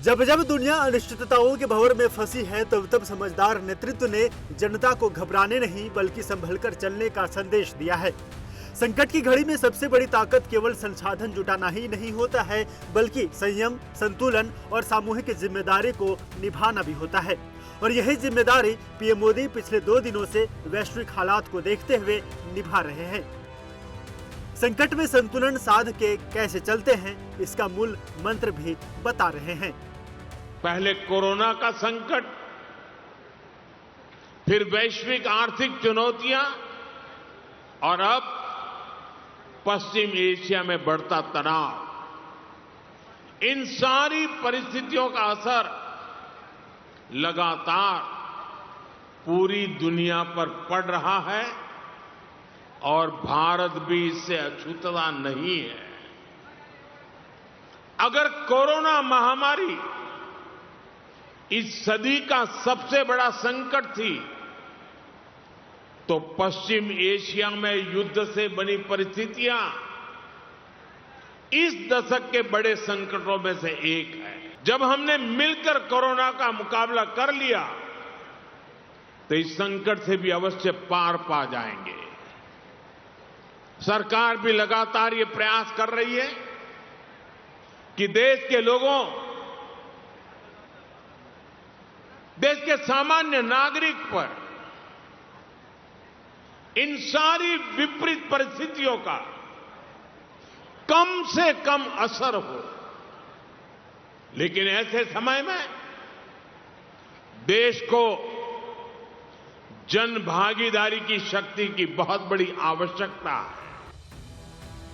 जब जब दुनिया अनिश्चितताओं के भंवर में फंसी है तब तब समझदार नेतृत्व ने जनता को घबराने नहीं बल्कि संभलकर चलने का संदेश दिया है। संकट की घड़ी में सबसे बड़ी ताकत केवल संसाधन जुटाना ही नहीं होता है, बल्कि संयम, संतुलन और सामूहिक जिम्मेदारी को निभाना भी होता है। और यही जिम्मेदारी पीएम मोदी पिछले 2 दिनों से वैश्विक हालात को देखते हुए निभा रहे हैं। संकट में संतुलन साध के कैसे चलते हैं, इसका मूल मंत्र भी बता रहे हैं। पहले कोरोना का संकट, फिर वैश्विक आर्थिक चुनौतियां और अब पश्चिम एशिया में बढ़ता तनाव, इन सारी परिस्थितियों का असर लगातार पूरी दुनिया पर पड़ रहा है और भारत भी इससे अछूता नहीं है। अगर कोरोना महामारी इस सदी का सबसे बड़ा संकट थी, तो पश्चिम एशिया में युद्ध से बनी परिस्थितियां इस दशक के बड़े संकटों में से एक है। जब हमने मिलकर कोरोना का मुकाबला कर लिया, तो इस संकट से भी अवश्य पार पा जाएंगे। सरकार भी लगातार ये प्रयास कर रही है कि देश के लोगों, देश के सामान्य नागरिक पर इन सारी विपरीत परिस्थितियों का कम से कम असर हो। लेकिन ऐसे समय में देश को जन भागीदारी की शक्ति की बहुत बड़ी आवश्यकता है।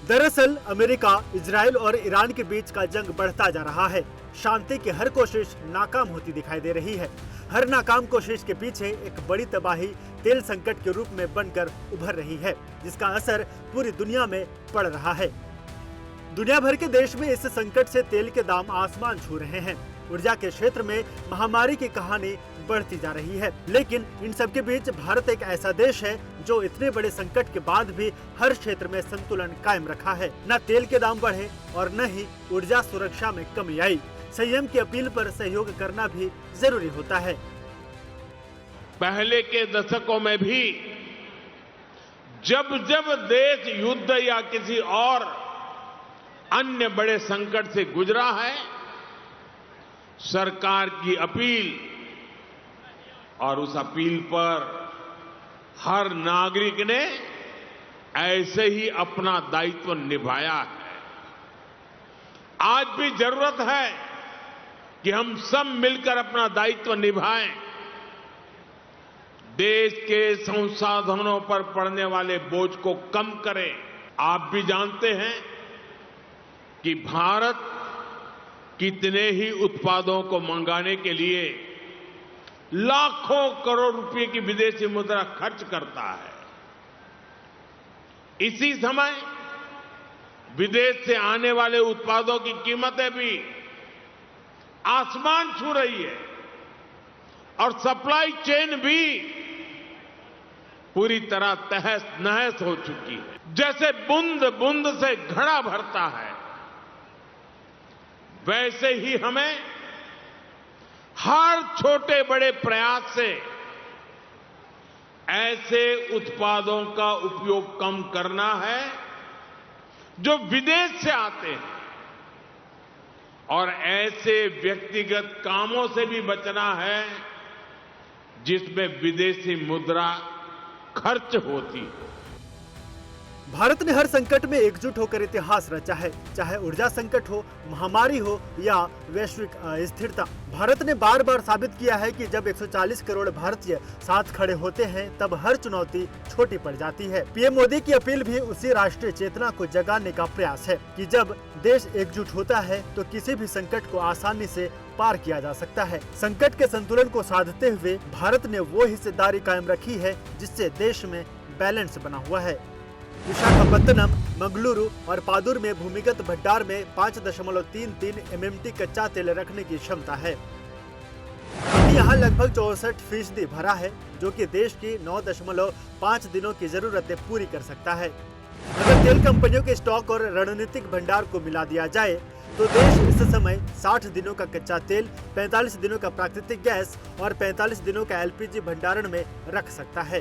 दरअसल अमेरिका, इजराइल और ईरान के बीच का जंग बढ़ता जा रहा है। शांति की हर कोशिश नाकाम होती दिखाई दे रही है। हर नाकाम कोशिश के पीछे एक बड़ी तबाही तेल संकट के रूप में बनकर उभर रही है, जिसका असर पूरी दुनिया में पड़ रहा है। दुनिया भर के देश में इस संकट से तेल के दाम आसमान छू रहे हैं। ऊर्जा के क्षेत्र में महामारी की कहानी बढ़ती जा रही है, लेकिन इन सब के बीच भारत एक ऐसा देश है जो इतने बड़े संकट के बाद भी हर क्षेत्र में संतुलन कायम रखा है। न तेल के दाम बढ़े और न ही ऊर्जा सुरक्षा में कमी आई। संयम की अपील पर सहयोग करना भी जरूरी होता है। पहले के दशकों में भी जब जब देश युद्ध या किसी और अन्य बड़े संकट से गुजरा है, सरकार की अपील और उस अपील पर हर नागरिक ने ऐसे ही अपना दायित्व निभाया है। आज भी जरूरत है कि हम सब मिलकर अपना दायित्व निभाएं। देश के संसाधनों पर पड़ने वाले बोझ को कम करें। आप भी जानते हैं कि भारत कितने ही उत्पादों को मंगाने के लिए लाखों करोड़ रुपए की विदेशी मुद्रा खर्च करता है। इसी समय विदेश से आने वाले उत्पादों की कीमतें भी आसमान छू रही है और सप्लाई चेन भी पूरी तरह तहस नहस हो चुकी है। जैसे बूंद बूंद से घड़ा भरता है, वैसे ही हमें हर छोटे बड़े प्रयास से ऐसे उत्पादों का उपयोग कम करना है जो विदेश से आते हैं, और ऐसे व्यक्तिगत कामों से भी बचना है जिसमें विदेशी मुद्रा खर्च होती है। भारत ने हर संकट में एकजुट होकर इतिहास रचा है, चाहे ऊर्जा संकट हो, महामारी हो या वैश्विक अस्थिरता। भारत ने बार बार साबित किया है कि जब 140 करोड़ भारतीय साथ खड़े होते हैं तब हर चुनौती छोटी पड़ जाती है। पीएम मोदी की अपील भी उसी राष्ट्रीय चेतना को जगाने का प्रयास है कि जब देश एकजुट होता है तो किसी भी संकट को आसानी से पार किया जा सकता है। संकट के संतुलन को साधते हुए भारत ने वो हिस्सेदारी कायम रखी है जिससे देश में बैलेंस बना हुआ है। विशाखापत्तनम, मंगलुरु और पादुर में भूमिगत भंडार में 5.33 MMT कच्चा तेल रखने की क्षमता है। यहाँ लगभग 64% भरा है, जो कि देश की 9.5 दिनों की जरूरतें पूरी कर सकता है। अगर तेल कंपनियों के स्टॉक और रणनीतिक भंडार को मिला दिया जाए तो देश इस समय 60 दिनों का कच्चा तेल, 45 दिनों का प्राकृतिक गैस और 45 दिनों का एलपीजी भंडारण में रख सकता है।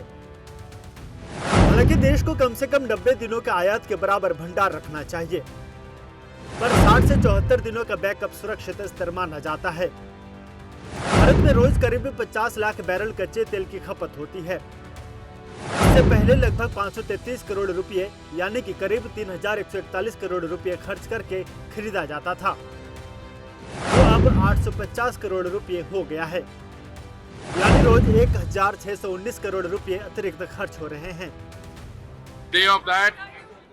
हालांकि देश को कम से कम 90 दिनों के आयात के बराबर भंडार रखना चाहिए, पर 60 से 74 दिनों का बैकअप सुरक्षित स्तर माना जाता है। भारत में रोज करीब 50 लाख बैरल कच्चे तेल की खपत होती है। इससे पहले लगभग 533 करोड़ रुपए यानी कि करीब 3141 करोड़ रुपए खर्च करके खरीदा जाता था, जो अब 850 करोड़ रुपए हो गया है, यानी रोज 1619 करोड़ रुपए अतिरिक्त खर्च हो रहे हैं। Day of that,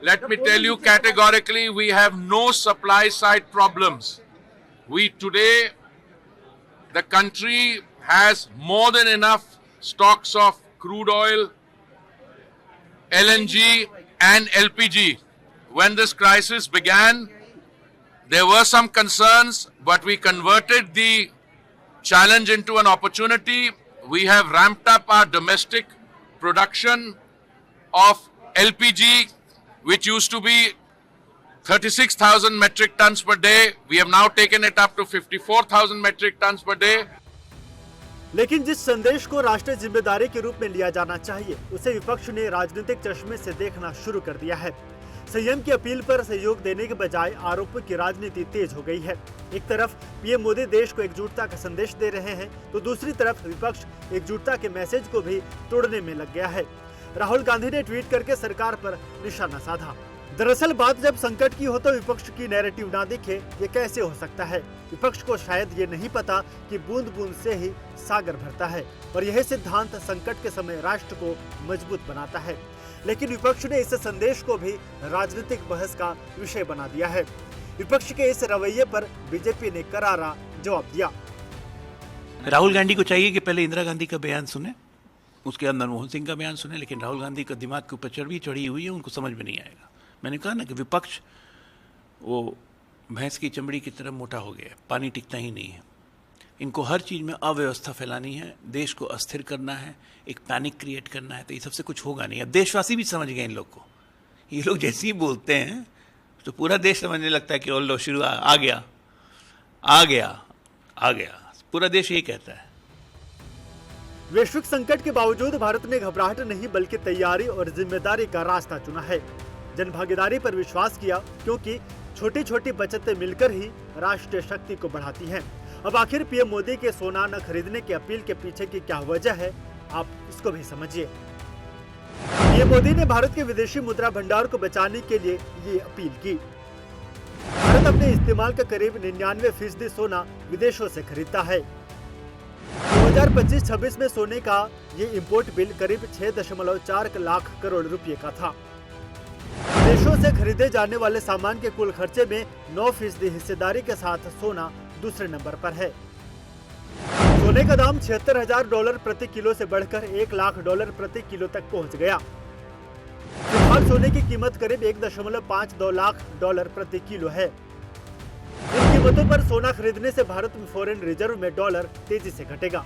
let me tell you categorically, we have no supply side problems. Today, the country has more than enough stocks of crude oil, LNG and LPG. When this crisis began, there were some concerns, but we converted the challenge into an opportunity. We have ramped up our domestic production of LPG, which used to be 36,000 metric tons per day. We have now taken it up to 54,000 metric tons per day. लेकिन जिस संदेश को राष्ट्रीय जिम्मेदारी के रूप में लिया जाना चाहिए, उसे विपक्ष ने राजनीतिक चश्मे से देखना शुरू कर दिया है। संयम की अपील पर सहयोग देने के बजाय आरोपों की राजनीति तेज हो गई है। एक तरफ पीएम मोदी देश को एकजुटता का संदेश दे रहे हैं, तो दूसरी तरफ विपक्ष एकजुटता के मैसेज को भी तोड़ने में लग गया है। राहुल गांधी ने ट्वीट करके सरकार पर निशाना साधा। दरअसल बात जब संकट की हो तो विपक्ष की नैरेटिव ना दिखे, ये कैसे हो सकता है? विपक्ष को शायद ये नहीं पता कि बूंद बूंद से ही सागर भरता है, और यह सिद्धांत संकट के समय राष्ट्र को मजबूत बनाता है। लेकिन विपक्ष ने इस संदेश को भी राजनीतिक बहस का विषय बना दिया है। विपक्ष के इस रवैये पर बीजेपी ने करारा जवाब दिया। राहुल गांधी को चाहिए कि पहले इंदिरा गांधी का बयान सुने, उसके बाद मनमोहन सिंह का बयान सुने, लेकिन राहुल गांधी का दिमाग के ऊपर चर्बी चढ़ी हुई है, उनको समझ में नहीं आएगा। मैंने कहा ना कि विपक्ष वो भैंस की चमड़ी की तरह मोटा हो गया, पानी टिकता ही नहीं है। इनको हर चीज़ में अव्यवस्था फैलानी है, देश को अस्थिर करना है, एक पैनिक क्रिएट करना है, तो ये सबसे कुछ होगा नहीं। अब देशवासी भी समझ गए इन लोग को। ये लोग जैसे ही बोलते हैं तो पूरा देश समझने लगता है कि और लो शुरू आ गया आ गया आ गया, पूरा देश यही कहता है। वैश्विक संकट के बावजूद भारत ने घबराहट नहीं बल्कि तैयारी और जिम्मेदारी का रास्ता चुना है। जनभागीदारी पर विश्वास किया, क्योंकि छोटी छोटी बचतें मिलकर ही राष्ट्रीय शक्ति को बढ़ाती हैं। अब आखिर पीएम मोदी के सोना न खरीदने की अपील के पीछे की क्या वजह है, आप इसको भी समझिए। पीएम मोदी ने भारत के विदेशी मुद्रा भंडार को बचाने के लिए ये अपील की। भारत अपने इस्तेमाल का करीब 99% सोना विदेशों से खरीदता है। 2025-26 में सोने का ये इंपोर्ट बिल करीब 6.4 लाख करोड़ रुपए का था। विदेशों से खरीदे जाने वाले सामान के कुल खर्चे में 9% हिस्सेदारी के साथ सोना दूसरे नंबर पर है। सोने का दाम $76,000 प्रति किलो से बढ़कर $1,00,000 प्रति किलो तक पहुंच गया। फिलहाल सोने की कीमत करीब $1.52 लाख प्रति किलो है। इन कीमतों पर सोना खरीदने से भारत में फॉरेन रिजर्व में डॉलर तेजी से घटेगा।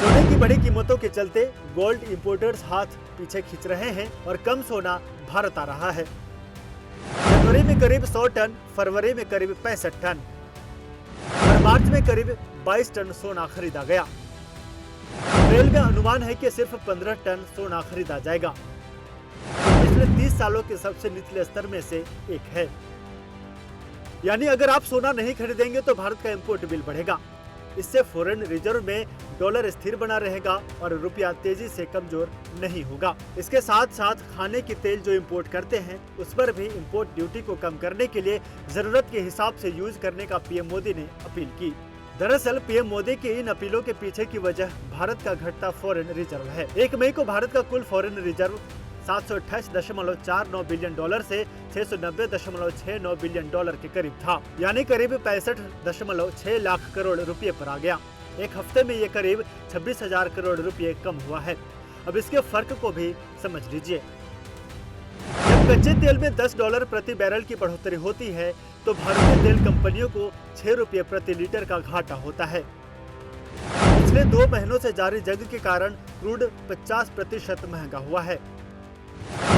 सोने की बड़ी कीमतों के चलते गोल्ड इंपोर्टर्स हाथ पीछे खींच रहे हैं और कम सोना भारत आ रहा है। जनवरी में करीब 100 टन, फरवरी में करीब 65 टन और मार्च में करीब 22 टन सोना खरीदा गया। अप्रैल में अनुमान है कि सिर्फ 15 टन सोना खरीदा जाएगा। पिछले 30 सालों के सबसे निचले स्तर में से एक है। यानी अगर आप सोना नहीं खरीदेंगे तो भारत का इंपोर्ट बिल बढ़ेगा। इससे फॉरेन रिजर्व में डॉलर स्थिर बना रहेगा और रुपया तेजी से कमजोर नहीं होगा। इसके साथ साथ खाने की तेल जो इंपोर्ट करते हैं उस पर भी इंपोर्ट ड्यूटी को कम करने के लिए जरूरत के हिसाब से यूज करने का पीएम मोदी ने अपील की। दरअसल पीएम मोदी की इन अपीलों के पीछे की वजह भारत का घटता फॉरेन रिजर्व है। 1 मई को भारत का कुल फॉरेन रिजर्व $728.49 बिलियन से $690.69 बिलियन के करीब था, यानी करीब 65.6 लाख करोड़ रुपए पर आ गया। एक हफ्ते में ये करीब 26,000 करोड़ रुपए कम हुआ है। अब इसके फर्क को भी समझ लीजिए। जब कच्चे तेल में $10 प्रति बैरल की बढ़ोतरी होती है तो भारतीय तेल कंपनियों को ₹6 प्रति लीटर का घाटा होता है। पिछले 2 महीनों से जारी जंग के कारण क्रूड 50% महंगा हुआ है।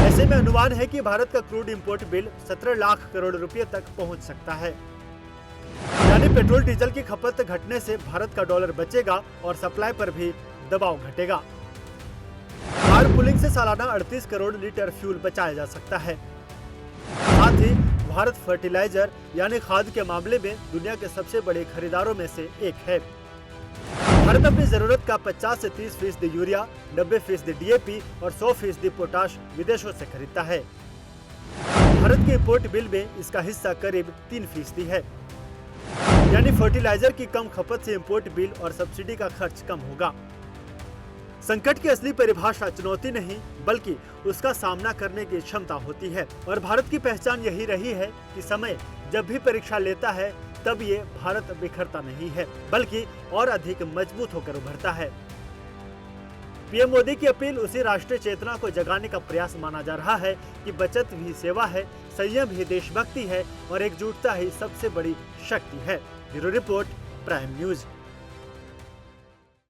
ऐसे में अनुमान है कि भारत का crude import bill 17 lakh crore रुपए तक पहुंच सकता है। यानी पेट्रोल डीजल की खपत घटने से भारत का डॉलर बचेगा और सप्लाई पर भी दबाव घटेगा। कार पुलिंग से सालाना 38 करोड़ लीटर फ्यूल बचाया जा सकता है। साथ ही भारत फर्टिलाइजर यानी खाद के मामले में दुनिया के सबसे बड़े खरीदारों में से एक है। भारत अपनी जरूरत का 50 से 30% यूरिया, 90% DAP और 100% पोटाश विदेशों से खरीदता है। भारत के इंपोर्ट बिल में इसका हिस्सा करीब 3% है। यानी फर्टिलाइजर की कम खपत से इंपोर्ट बिल और सब्सिडी का खर्च कम होगा। संकट की असली परिभाषा चुनौती नहीं बल्कि उसका सामना करने की क्षमता होती है और भारत की पहचान यही रही है कि समय जब भी परीक्षा लेता है तब ये भारत बिखरता नहीं है बल्कि और अधिक मजबूत होकर उभरता है। पीएम मोदी की अपील उसी राष्ट्रीय चेतना को जगाने का प्रयास माना जा रहा है कि बचत भी सेवा है, संयम ही देशभक्ति है और एकजुटता ही सबसे बड़ी शक्ति है। Bureau report, prime news.